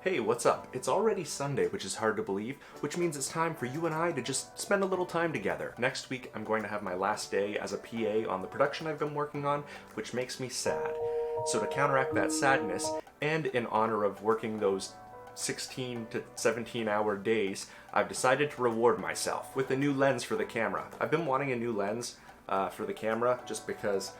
Hey, what's up? It's already Sunday, which is hard to believe, which means it's time for you and I to just spend a little time together. Next week, I'm going to have my last day as a PA on the production I've been working on, which makes me sad. So to counteract that sadness, and in honor of working those 16 to 17 hour days, I've decided to reward myself with a new lens for the camera. I've been wanting a new lens for the camera just because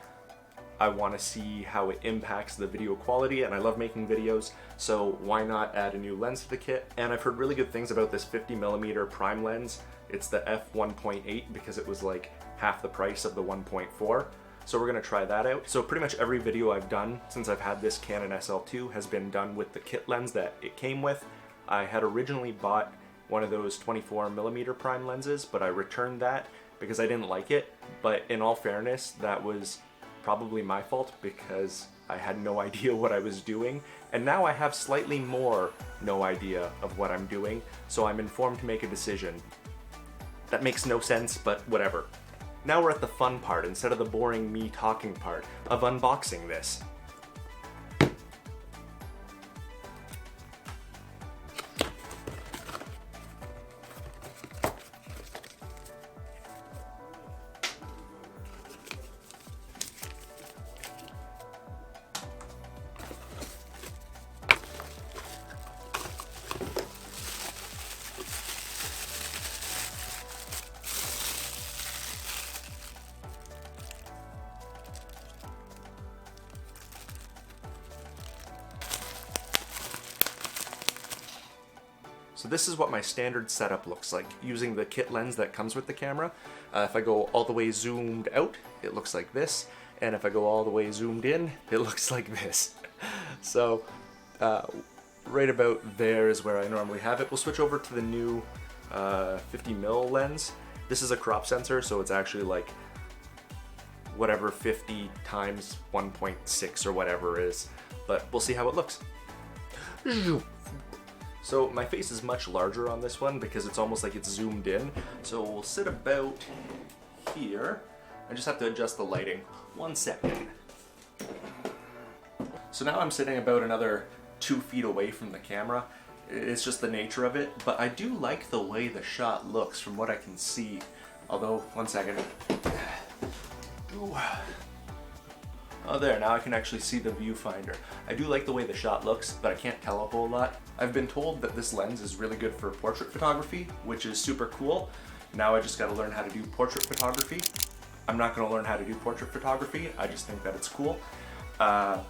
I want to see how it impacts the video quality, and I love making videos, so why not add a new lens to the kit? And I've heard really good things about this 50mm prime lens. It's the f1.8 because it was like half the price of the 1.4. So we're gonna try that out. So pretty much every video I've done since I've had this Canon SL2 has been done with the kit lens that it came with. I had originally bought one of those 24mm prime lenses, but I returned that because I didn't like it. But in all fairness, that was probably my fault because I had no idea what I was doing, and now I have slightly more no idea of what I'm doing, so I'm informed to make a decision. That makes no sense, but whatever. Now we're at the fun part instead of the boring me talking part of unboxing this. So this is what my standard setup looks like, using the kit lens that comes with the camera. If I go all the way zoomed out, it looks like this, and if I go all the way zoomed in, it looks like this. So right about there is where I normally have it. We'll switch over to the new 50mm lens. This is a crop sensor, so it's actually like whatever 50 times 1.6 or whatever is, but we'll see how it looks. So my face is much larger on this one because it's almost like it's zoomed in. So we'll sit about here. I just have to adjust the lighting. 1 second. So now I'm sitting about another 2 feet away from the camera. It's just the nature of it, but I do like the way the shot looks from what I can see. Although, 1 second. Ooh. Oh, there, now I can actually see the viewfinder. I do like the way the shot looks, but I can't tell a whole lot. I've been told that this lens is really good for portrait photography, which is super cool. Now I just gotta learn how to do portrait photography. I'm not gonna learn how to do portrait photography, I just think that it's cool. But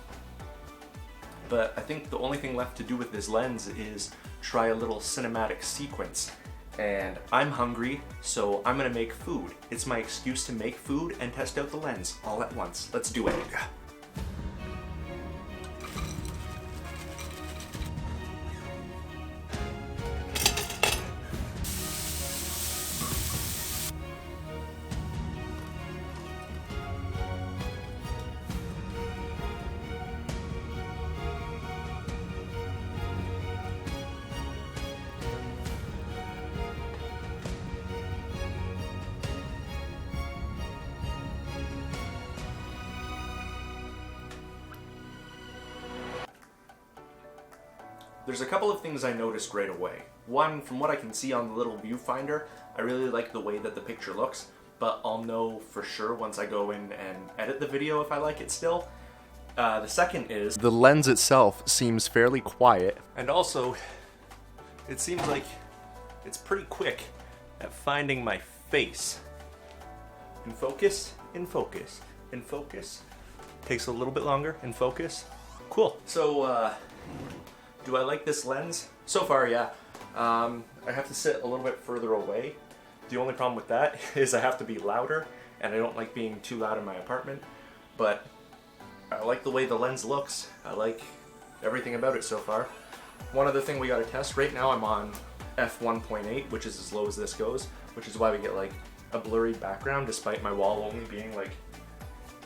I think the only thing left to do with this lens is try a little cinematic sequence. And I'm hungry, so I'm gonna make food. It's my excuse to make food and test out the lens all at once. Let's do it. There's a couple of things I noticed right away. One, from what I can see on the little viewfinder, I really like the way that the picture looks, but I'll know for sure once I go in and edit the video if I like it still. The second is the lens itself seems fairly quiet, and also it seems like it's pretty quick at finding my face. In focus, in focus, in focus. Takes a little bit longer, in focus. Cool. So, do I like this lens? So far, yeah. I have to sit a little bit further away. The only problem with that is I have to be louder, and I don't like being too loud in my apartment, but I like the way the lens looks. I like everything about it so far. One other thing we gotta test, right now I'm on f1.8, which is as low as this goes, which is why we get like a blurry background despite my wall only being like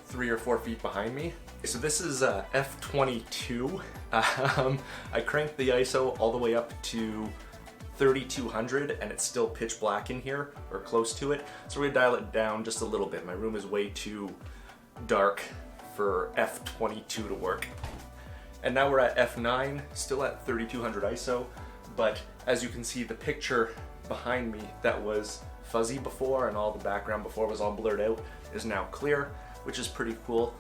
3 or 4 feet behind me. So this is f22. I cranked the ISO all the way up to 3200 and it's still pitch black in here, or close to it. So we're gonna dial it down just a little bit. My room is way too dark for f22 to work. And now we're at f9, still at 3200 ISO, but as you can see, the picture behind me that was fuzzy before and all the background before was all blurred out is now clear, which is pretty cool.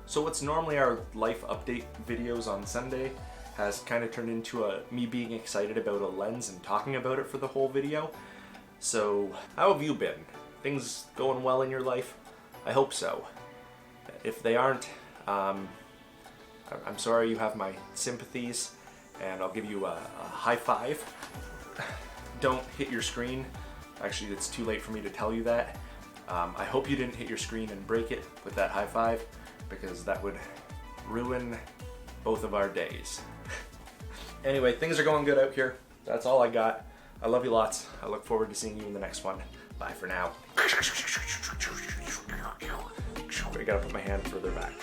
So what's normally our life update videos on Sunday has kind of turned into me being excited about a lens and talking about it for the whole video. So how have you been? Things going well in your life? I hope so. If they aren't, I'm sorry, you have my sympathies, and I'll give you a high five. Don't hit your screen. Actually, it's too late for me to tell you that. I hope you didn't hit your screen and break it with that high five, because that would ruin both of our days. Anyway, things are going good out here. That's all I got. I love you lots. I look forward to seeing you in the next one. Bye for now. I gotta put my hand further back.